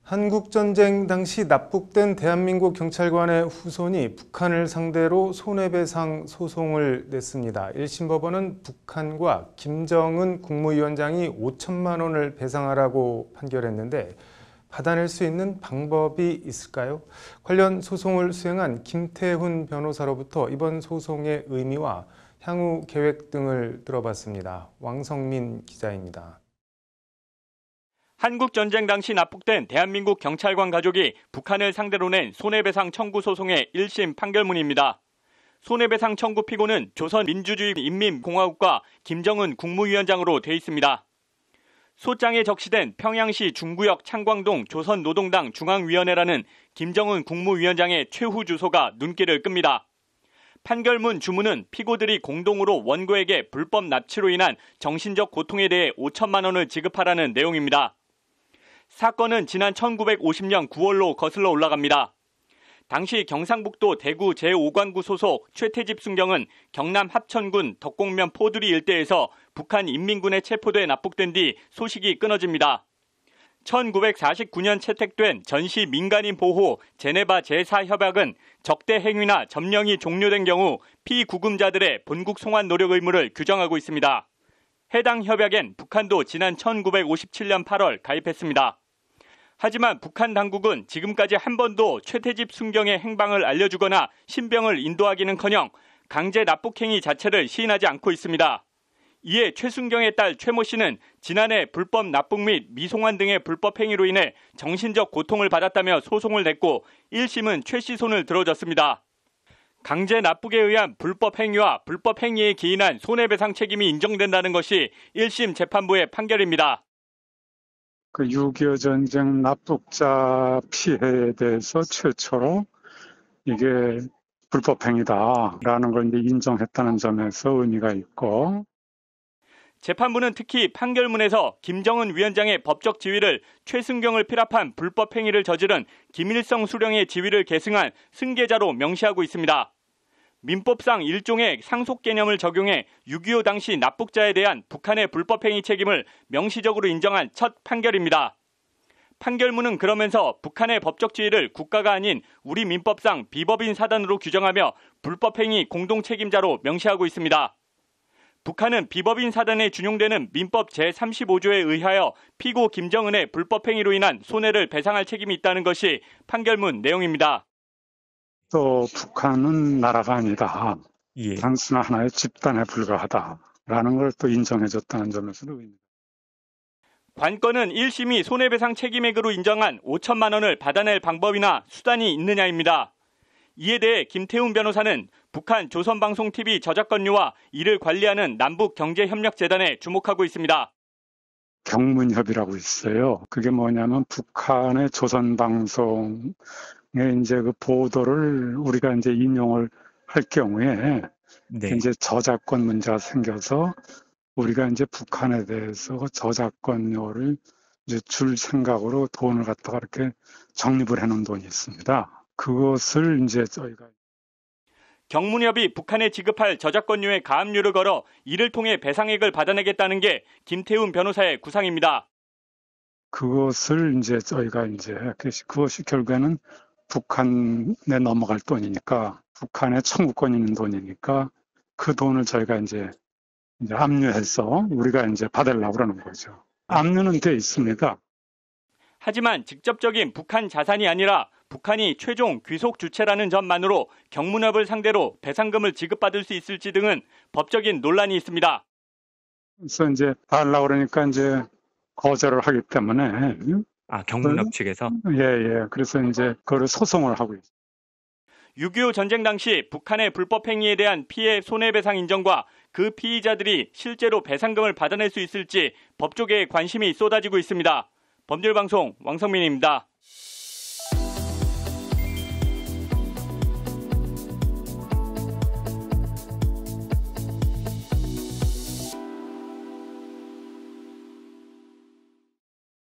한국전쟁 당시 납북된 대한민국 경찰관의 후손이 북한을 상대로 손해배상 소송을 냈습니다. 1심 법원은 북한과 김정은 국무위원장이 5천만 원을 배상하라고 판결했는데 받아낼 수 있는 방법이 있을까요? 관련 소송을 수행한 김태훈 변호사로부터 이번 소송의 의미와 향후 계획 등을 들어봤습니다. 왕성민 기자입니다. 한국전쟁 당시 납북된 대한민국 경찰관 가족이 북한을 상대로 낸 손해배상 청구 소송의 1심 판결문입니다. 손해배상 청구 피고는 조선민주주의인민공화국과 김정은 국무위원장으로 돼 있습니다. 소장에 적시된 평양시 중구역 창광동 조선노동당 중앙위원회라는 김정은 국무위원장의 최후 주소가 눈길을 끕니다. 판결문 주문은 피고들이 공동으로 원고에게 불법 납치로 인한 정신적 고통에 대해 5천만 원을 지급하라는 내용입니다. 사건은 지난 1950년 9월로 거슬러 올라갑니다. 당시 경상북도 대구 제5관구 소속 최태집 순경은 경남 합천군 덕곡면 포두리 일대에서 북한 인민군에 체포돼 납북된 뒤 소식이 끊어집니다. 1949년 채택된 전시 민간인 보호 제네바 제4협약은 적대 행위나 점령이 종료된 경우 피구금자들의 본국 송환 노력 의무를 규정하고 있습니다. 해당 협약엔 북한도 지난 1957년 8월 가입했습니다. 하지만 북한 당국은 지금까지 한 번도 최태집 순경의 행방을 알려주거나 신병을 인도하기는커녕 강제 납북행위 자체를 시인하지 않고 있습니다. 이에 최순경의 딸 최모 씨는 지난해 불법 납북 및 미송환 등의 불법 행위로 인해 정신적 고통을 받았다며 소송을 냈고 1심은 최 씨 손을 들어줬습니다. 강제 납북에 의한 불법 행위와 불법 행위에 기인한 손해배상 책임이 인정된다는 것이 1심 재판부의 판결입니다. 6.25 전쟁 납북자 피해에 대해서 최초로 이게 불법 행위다라는 걸 이제 인정했다는 점에서 의미가 있고, 재판부는 특히 판결문에서 김정은 위원장의 법적 지위를 최순경을 피랍한 불법 행위를 저지른 김일성 수령의 지위를 계승한 승계자로 명시하고 있습니다. 민법상 일종의 상속 개념을 적용해 6.25 당시 납북자에 대한 북한의 불법 행위 책임을 명시적으로 인정한 첫 판결입니다. 판결문은 그러면서 북한의 법적 지위를 국가가 아닌 우리 민법상 비법인 사단으로 규정하며 불법 행위 공동 책임자로 명시하고 있습니다. 북한은 비법인 사단에 준용되는 민법 제35조에 의하여 피고 김정은의 불법 행위로 인한 손해를 배상할 책임이 있다는 것이 판결문 내용입니다. 또 북한은 나라가 아니다. 예. 단순한 하나의 집단에 불과하다라는 걸 또 인정해줬다는 점에서는 의미입니다. 관건은 1심이 손해배상 책임액으로 인정한 5천만 원을 받아낼 방법이나 수단이 있느냐입니다. 이에 대해 김태훈 변호사는 북한 조선방송TV 저작권료와 이를 관리하는 남북경제협력재단에 주목하고 있습니다. 경문협이라고 있어요. 그게 뭐냐면 북한의 조선방송의 이제 그 보도를 우리가 이제 인용을 할 경우에 네. 이제 저작권 문제가 생겨서 우리가 이제 북한에 대해서 저작권료를 이제 줄 생각으로 돈을 갖다가 이렇게 적립을 해놓은 돈이 있습니다. 그것을 이제 저희가 경문협이 북한에 지급할 저작권료에 가압류를 걸어 이를 통해 배상액을 받아내겠다는 게 김태훈 변호사의 구상입니다. 그것을 이제 저희가 이제 그것이 결국에는 북한에 넘어갈 돈이니까 북한에 청구권 있는 돈이니까 그 돈을 저희가 이제 압류해서 우리가 이제 받으려고 그러는 거죠. 압류는 돼 있습니다. 하지만 직접적인 북한 자산이 아니라 북한이 최종 귀속 주체라는 점만으로 경문협을 상대로 배상금을 지급받을 수 있을지 등은 법적인 논란이 있습니다. 그래서 이제 달라고 그러니까 이제 거절을 하기 때문에 경문협 측에서? 예. 그래서 이제 그거를 소송을 하고 있어요. 6.25 전쟁 당시 북한의 불법 행위에 대한 피해 손해배상 인정과 그 피의자들이 실제로 배상금을 받아낼 수 있을지 법조계에 관심이 쏟아지고 있습니다. 법률방송 왕성민입니다.